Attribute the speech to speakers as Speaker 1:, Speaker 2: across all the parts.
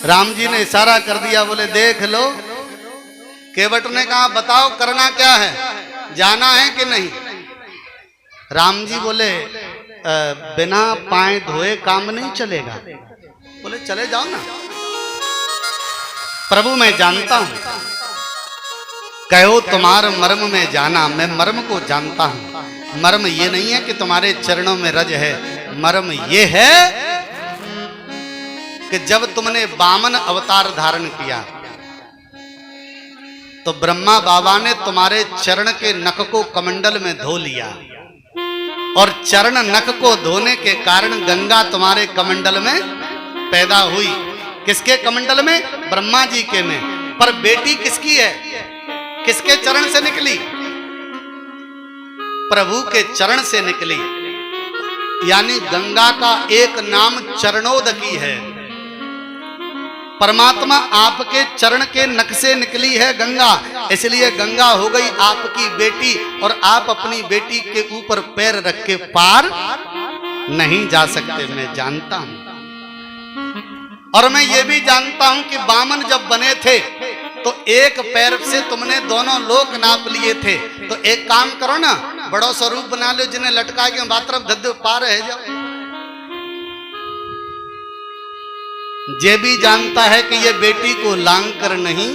Speaker 1: राम जी ने इशारा कर दिया, बोले देख लो। केवट ने कहा बताओ करना क्या है, जाना है कि नहीं। राम जी बोले बिना पाए धोए काम नहीं चलेगा। बोले चले जाओ ना। प्रभु मैं जानता हूं, कहो तुम्हारे मर्म में जाना, मैं मर्म को जानता हूं। मर्म ये नहीं है कि तुम्हारे चरणों में रज है, मर्म ये है कि जब तुमने वामन अवतार धारण किया तो ब्रह्मा बाबा ने तुम्हारे चरण के नख को कमंडल में धो लिया, और चरण नख को धोने के कारण गंगा तुम्हारे कमंडल में पैदा हुई। किसके कमंडल में? ब्रह्मा जी के में। पर बेटी किसकी है, किसके चरण से निकली? प्रभु के चरण से निकली। यानी गंगा का एक नाम चरणोदकी है। परमात्मा आपके चरण के नख से निकली है गंगा, इसलिए गंगा हो गई आपकी बेटी, और आप अपनी बेटी के ऊपर पैर रख के पार नहीं जा सकते। मैं जानता हूं, और मैं ये भी जानता हूं कि वामन जब बने थे तो एक पैर से तुमने दोनों लोक नाप लिए थे। तो एक काम करो ना, बड़ो स्वरूप बना लो, जिन्हें लटका के मात्र धद्दे पार रह जाओ। ये भी जानता है कि ये बेटी को लांग कर नहीं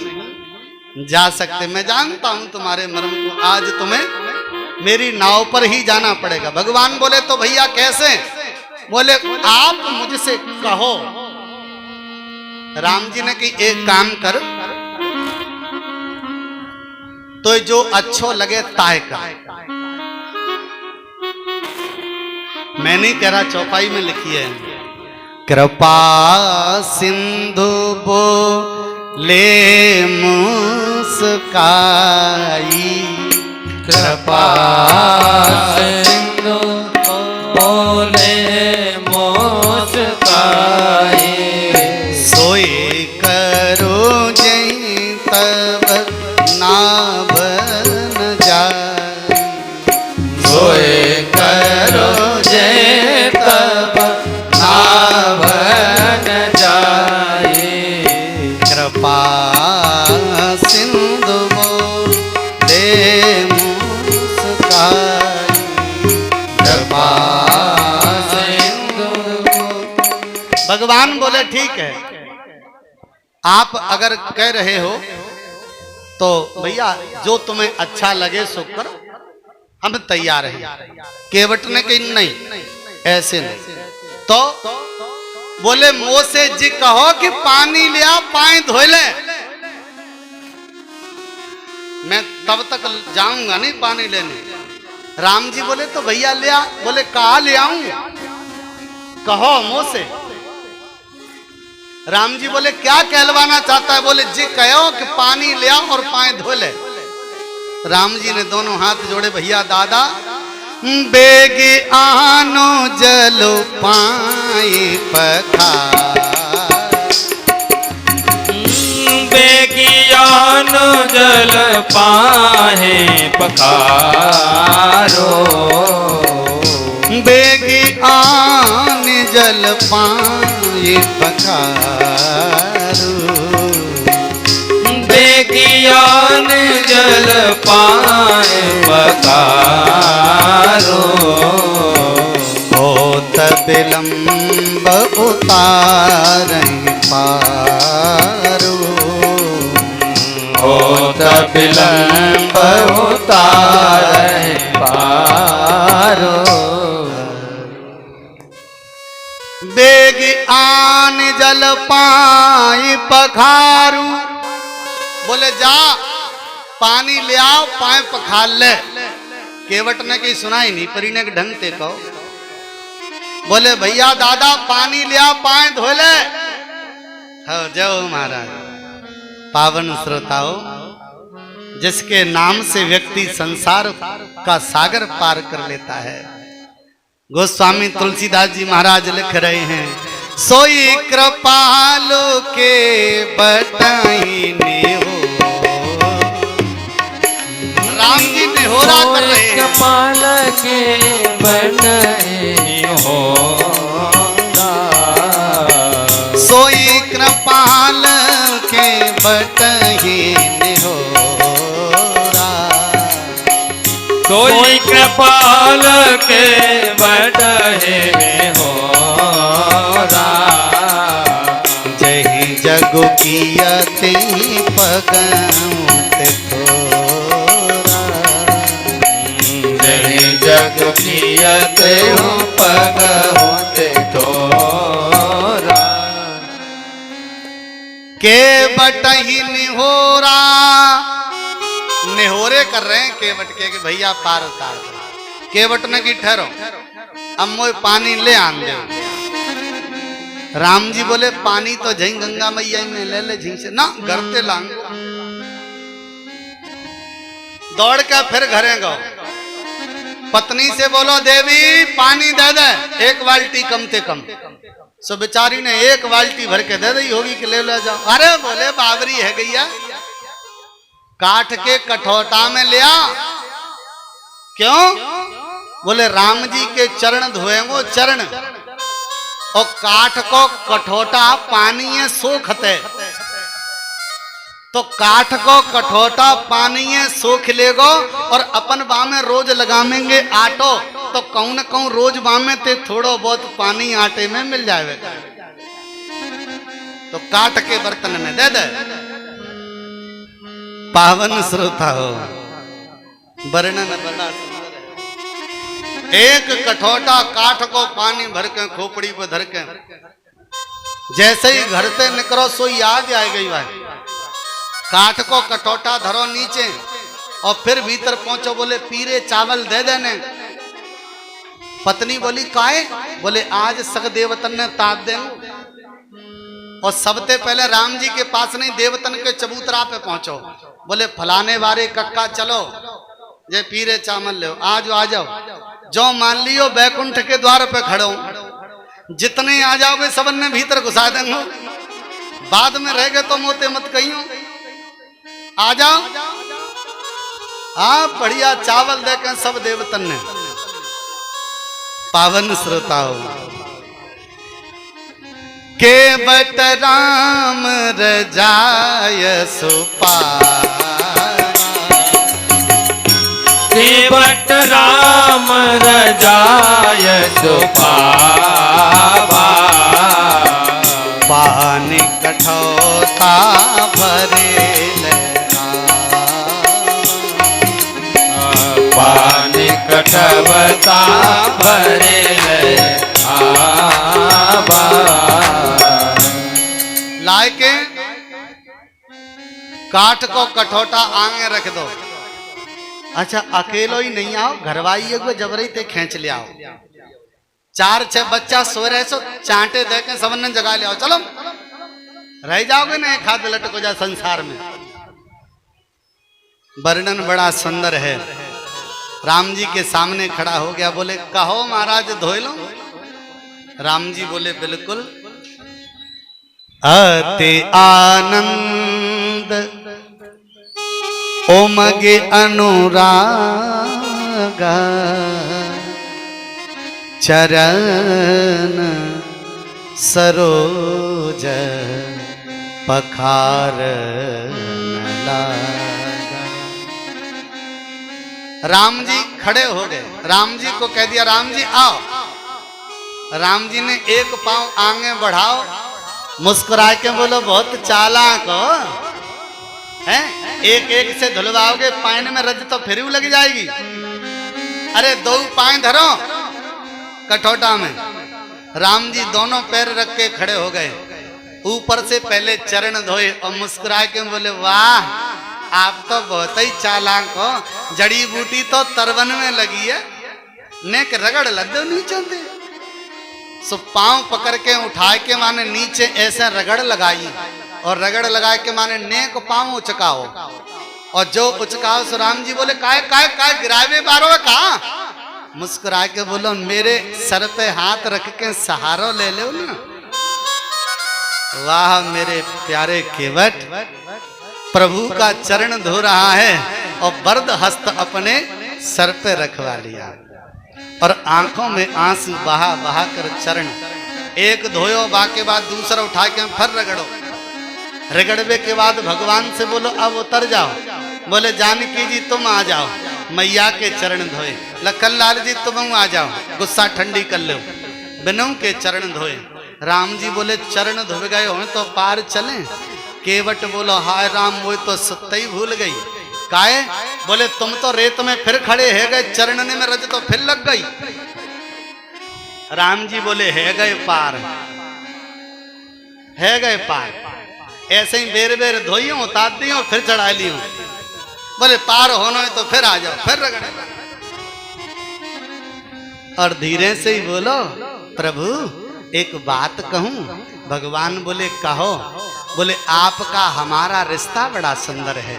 Speaker 1: जा सकते। मैं जानता हूं तुम्हारे मर्म को, आज तुम्हें मेरी नाव पर ही जाना पड़ेगा। भगवान बोले तो भैया कैसे? बोले आप मुझसे कहो। राम जी ने कि एक काम कर, तो जो अच्छो लगे ताय कर। मैं नहीं कह रहा, चौपाई में लिखी है। कृपा सिंधु बोले मुस्काई,
Speaker 2: कृपा सिंधु बोले मुस्काई,
Speaker 1: सोई करो जय तब नाव न जाए,
Speaker 2: सोए करो जय तब नाव न जाए।
Speaker 1: कृपा सिंधु बोले मुस्काई,
Speaker 2: कृपा सिंधु।
Speaker 1: भगवान बोले ठीक है, आप अगर कह रहे हो तो भैया जो तुम्हें अच्छा लगे सो करो, हम तैयार हैं। केवट ने कही नहीं, ऐसे नहीं। तो बोले मुंह से जी कहो कि पानी लिया पाए धो ले, मैं तब तक जाऊंगा नहीं पानी लेने। राम जी बोले तो भैया ले आ। बोले कहा ले आऊं, कहो मुंह से। राम जी बोले क्या कहलवाना चाहता है? बोले जी कहो कि पानी ले आओ और पाए धो ले। राम जी ने दोनों हाथ जोड़े, भैया दादा बेगी आनो जलो पाए पखार,
Speaker 2: बेगी आनो जल पाए पखारो,
Speaker 1: बेगी आन जल पाए पखारो,
Speaker 2: बेगियान जल पाए पखारो,
Speaker 1: होत विलंब उतारहि पारो,
Speaker 2: होत विलंब उतारहि पारो,
Speaker 1: बेग आन जल पाई पखारू। बोले जा पानी ले आओ पाए पखार ले। केवट ने कहीं सुनाई नहीं, परी ने ढंग से कहो। बोले भैया दादा पानी ले आओ पाए धो ले। हो जाओ महाराज। पावन श्रोताओ, जिसके नाम से व्यक्ति संसार का सागर पार कर लेता है, गोस्वामी तुलसीदास जी महाराज लिख रहे हैं, सोई कृपालु के बताई ने हो। राम जी निहोरा कर रहे हैं,
Speaker 2: कृपाल के बताई हो,
Speaker 1: सोई कृपा कपाल के बटहीन होरा।
Speaker 2: कोई कृपाल के बटहे में हो
Speaker 1: जही जग कियते पगमुत थोरा।
Speaker 2: जही जग कियते हो पगमुत थोरा।
Speaker 1: के बटही निहोरा, निहोरे कर रहे हैं केवट के कि भैया पार उतार दो। केवट ने की ठहरो, अब मोए पानी ले आन दे। राम जी बोले पानी तो झई गंगा मैया में ले ले झी से ना गरते लांग। दौड़ के फिर घरे गो, पत्नी से बोलो देवी पानी दे दे एक बाल्टी कम से कम। सो बेचारी ने एक बाल्टी भर के दे दी होगी कि ले ले जाओ। अरे बोले बाबरी है गैया, काठ के कठौटा में लिया। क्यों? बोले राम जी के चरण धोएंगो चरण, और काठ को कठौटा पानी सोखते, तो काठ को कठौटा पानी सोख लेगो और अपन बामे रोज लगामेंगे आटो, तो कहूं न कहूं रोज बामे ते थोड़ो बहुत पानी आटे में मिल जाएगा। तो काठ के बर्तन में दे दे। पावन श्रोता हो, वर्णन बड़ा सुंदर है। एक कठौटा काठ को पानी भर के खोपड़ी पे धर के जैसे ही घर से निकलो सो याद आ गई भाई, काठ को कठौटा धरो नीचे और फिर भीतर पहुंचो। बोले पीरे चावल दे देने। पत्नी बोली काहे? बोले आज सग देवतन ने ताप दे। और सबसे पहले राम जी के पास नहीं, देवतन के चबूतरा पे पहुंचो। बोले फलाने वारे कक्का चलो ये पीरे चावल ले आ जाओ। जो मान लियो बैकुंठ के द्वार पे खड़ो, जितने आ जाओगे सबन ने भीतर घुसा देंगे। बाद में रह गए तो मोते मत कहियो, आ जाओ। हाँ बढ़िया चावल देकर सब देवतन ने। पावन श्रोताओं, के बट राम रजाय सुपारा।
Speaker 2: के बट राम रजाय सुपावा।
Speaker 1: पानी कठौता भरे
Speaker 2: पानी कठवता भरे आवा।
Speaker 1: लाए के काठ को कठौटा आगे रख दो। अच्छा अकेलो ही नहीं आओ, घरवाई को जबरी ते खींच ले आओ। 4-6 बच्चा सो रहे सो चांटे दे के सबने जगा ले आओ। चलो रह जाओगे ना एक हाथ लट को जा संसार में। वर्णन बड़ा सुंदर है। राम जी के सामने खड़ा हो गया, बोले कहो महाराज धोए लो। राम जी बोले बिल्कुल। अति आनंद ओमगे अनुराग चरण सरोज पखार लागा। राम जी खड़े हो गए। राम जी को कह दिया राम जी आओ। राम जी ने एक पांव आगे बढ़ाओ, मुस्कुरा के बोलो बहुत चालाक हो हैं, एक एक से धुलवाओगे पाइन में रज तो फिर लग जाएगी। अरे 2 पाए धरो कठौटा में। राम जी दोनों पैर रख के खड़े हो गए, ऊपर से पहले चरण धोए और मुस्कुरा के बोले वाह आप तो बहुत ही चालाक हो, जड़ी बूटी तो तरवन में लगी है, नेक रगड़ लग दो नीचे दे। सो पांव पकड़ के उठा के माने नीचे ऐसे रगड़ लगाई, और रगड़ लगा के माने नेक पांव उचकाओ। और जो उचकाओ सो राम जी बोले काय काय काय गिरावे बारो कहा। मुस्कुरा के बोलो मेरे सर पे हाथ रख के सहारो ले लो ना। वाह मेरे प्यारे केवट, प्रभु का चरण धो रहा है और बर्द हस्त अपने सर पे रखवा लिया और आंखों में आंसू बहा बहा कर चरण एक धोयो, बाके बाद दूसरा उठा के फिर रगड़ो। रगड़वे के बाद भगवान से बोलो अब उतर जाओ। बोले जानकी जी तुम आ जाओ, मैया के चरण धोए। लखन लाल जी तुम आ जाओ, गुस्सा ठंडी कर लो, बिनु के चरण धोए। राम जी बोले चरण धो गए हो तो पार चले। केवट बोलो हाय राम वो तो सुत्ते ही भूल गई। काहे? बोले तुम तो रेत में फिर खड़े है गए, चरणने में रज तो फिर लग गई। राम जी बोले है गए पार, है गए पार। ऐसे ही बेर बेर धोइयो उतार दियो फिर चढ़ा लियो। बोले पार होना है तो फिर आ जाओ, फिर रगड़े। और धीरे से ही बोलो प्रभु एक बात कहूं। भगवान बोले कहो। बोले आपका हमारा रिश्ता बड़ा सुंदर है।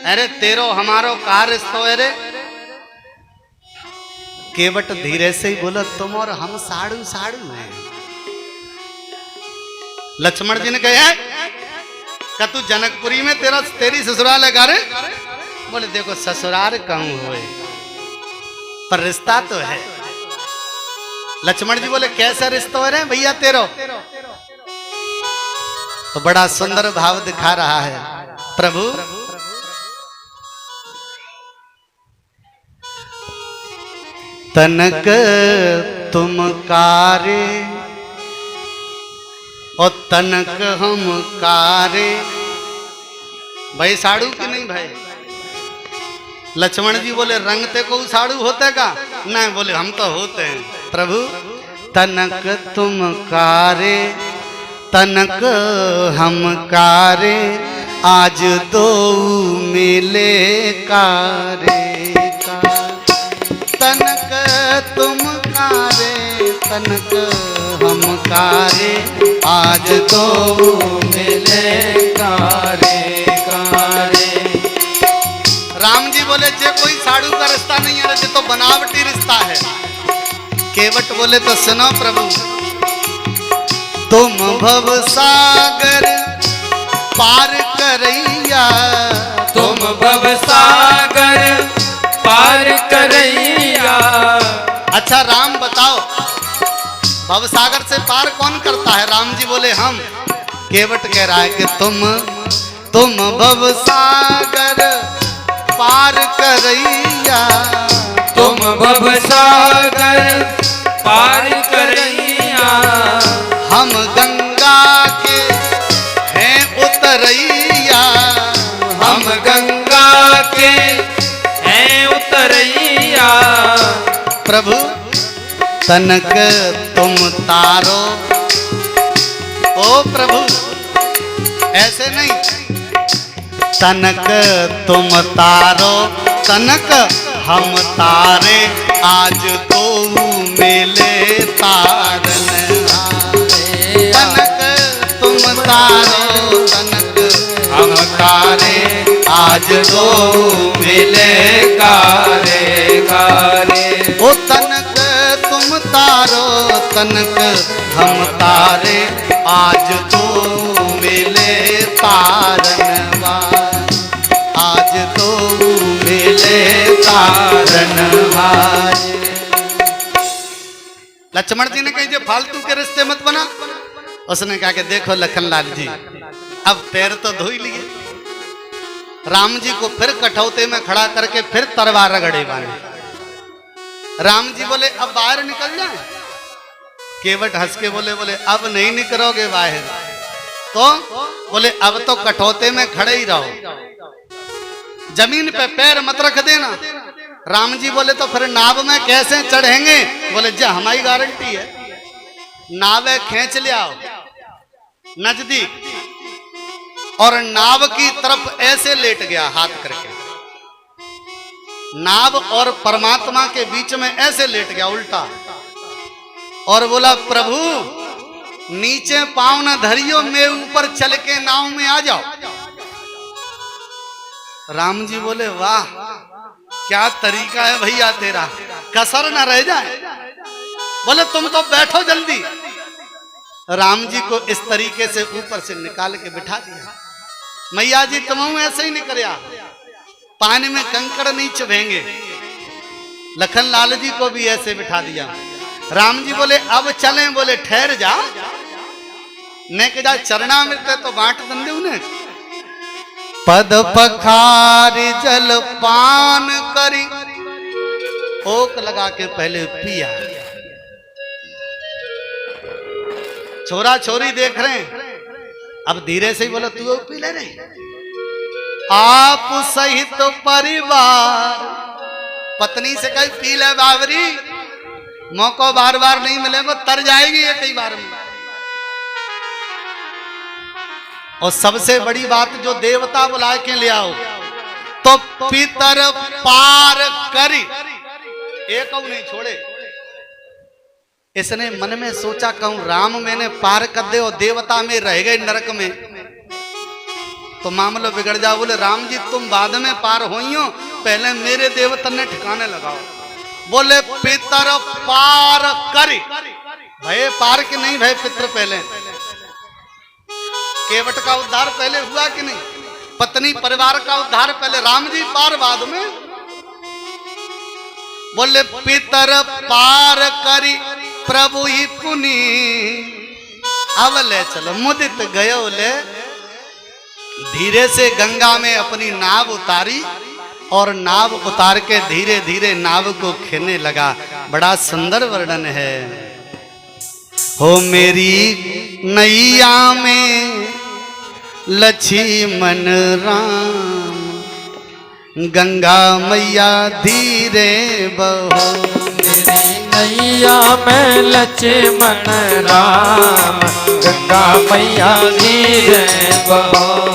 Speaker 1: अरे तेरो हमारो का रिश्ता है रे? केवट धीरे से ही बोलो तुम और हम साड़ू साड़ू हैं। लक्ष्मण जी ने कहा क्या तू जनकपुरी में तेरी ससुराल है रे? बोले देखो ससुराल कहूं हुए पर रिश्ता तो है। लक्ष्मण जी बोले कैसा रिश्ता है रे भैया तेरो? तो बड़ा सुंदर भाव दिखा रहा है प्रभु। तनक तुम कारे और तनक हम कारे। भाई साड़ू की नहीं भाई? लक्ष्मण जी बोले रंगते को साड़ू होते का? नहीं, बोले हम तो होते हैं प्रभु। तनक तुम कारे तनक हम कारे, आज दो मिले कारे का। तनक तुम कारे तनक हम कारे, आज दो मिले कारे कारे। राम जी बोले जे कोई साड़ू का रिश्ता नहीं है, जे तो बनावटी रिश्ता है। केवट बोले तो सुनो प्रभु। तुम भव सागर पार करैया,
Speaker 2: तुम भव सागर पार करैया।
Speaker 1: अच्छा राम बताओ भव सागर से पार कौन करता है? राम जी बोले हम। केवट कह रहा है कि तुम भव सागर पार करैया,
Speaker 2: तुम भव सागर पार करैया।
Speaker 1: हम गंगा के हैं उतरैया,
Speaker 2: हम गंगा के हैं उतरैया।
Speaker 1: प्रभु तनक तुम तारो। ओ प्रभु ऐसे नहीं, तनक तुम तारो तनक हम तारे, आज तो मिले तारन हारे। तनक तुम तारो तनक हम तारे, आज तो मिले कारे कारे। ओ तनक तुम तारो तनक हम तारे, आज तो मिले तारनवा, आज तो मिले तारनवा। लक्ष्मण जी ने कही जो फालतू के रिश्ते मत बना। उसने कहा कि देखो लखनलाल जी अब पैर तो धो ही लिए। राम जी को फिर कठौते में खड़ा करके फिर तलवार रगड़े बांधे। राम जी बोले अब बाहर निकल जाए। केवट हंस के बोले अब नहीं निकलोगे बाहर तो? बोले अब तो कठौते में खड़े ही रहो, जमीन पे पैर मत रख देना। राम जी बोले तो फिर नाव में कैसे चढ़ेंगे? बोले जा हमारी गारंटी है, नावे खींच ले आओ नजदीक। और नाव की तरफ ऐसे लेट गया हाथ करके, नाव और परमात्मा के बीच में ऐसे लेट गया उल्टा, और बोला प्रभु नीचे पांव न धरियो, मैं ऊपर चल के नाव में आ जाओ। राम जी बोले वाह क्या तरीका है भैया तेरा, कसर न रह जाए। बोले तुम तो बैठो जल्दी। राम जी को इस तरीके से ऊपर से निकाल के बिठा दिया। मैया जी तुम ऐसे ही नहीं करया, पानी में कंकड़ नहीं चुभेंगे। लखन लाल जी को भी ऐसे बिठा दिया। राम जी बोले अब चलें? बोले ठहर जा। ने के जा चरणामृत है तो बांट दंदे उन्हें। पद पखारी जल पान करी, ओक लगा के पहले पिया। छोरा छोरी देख रहे हैं, अब धीरे से ही बोला तू पी ले रहे। आप सहित तो परिवार, पत्नी से कही पी ले बाबरी, मौका बार बार नहीं मिलेगा, तर जाएगी ये कई बार में। और सबसे बड़ी बात जो देवता बुला के ले आओ तो पितर पार करी, एक नहीं छोड़े। इसने मन में सोचा कहूं राम मैंने पार कर दे और देवता में रह गए नरक में तो मामला बिगड़ जाओ। बोले राम जी तुम बाद में पार होई हो, पहले मेरे देवता ने ठिकाने लगाओ। बोले पितर पार करी, भय पार के नहीं भय पितर पहले। केवट का उद्धार पहले हुआ कि नहीं, पत्नी परिवार का उद्धार पहले, राम जी पार बाद में। बोले पितर पार करी प्रभु ही पुनी, अब ले चलो मुदित गयो ले। धीरे से गंगा में अपनी नाव उतारी और नाव उतार के धीरे धीरे नाव को खेने लगा। बड़ा सुंदर वर्णन है। हो मेरी नैया में लक्ष्मण राम, गंगा मैया धीरे बहो।
Speaker 2: मेरी नैया में लक्ष्मण राम, गंगा मैया धीरे बहो।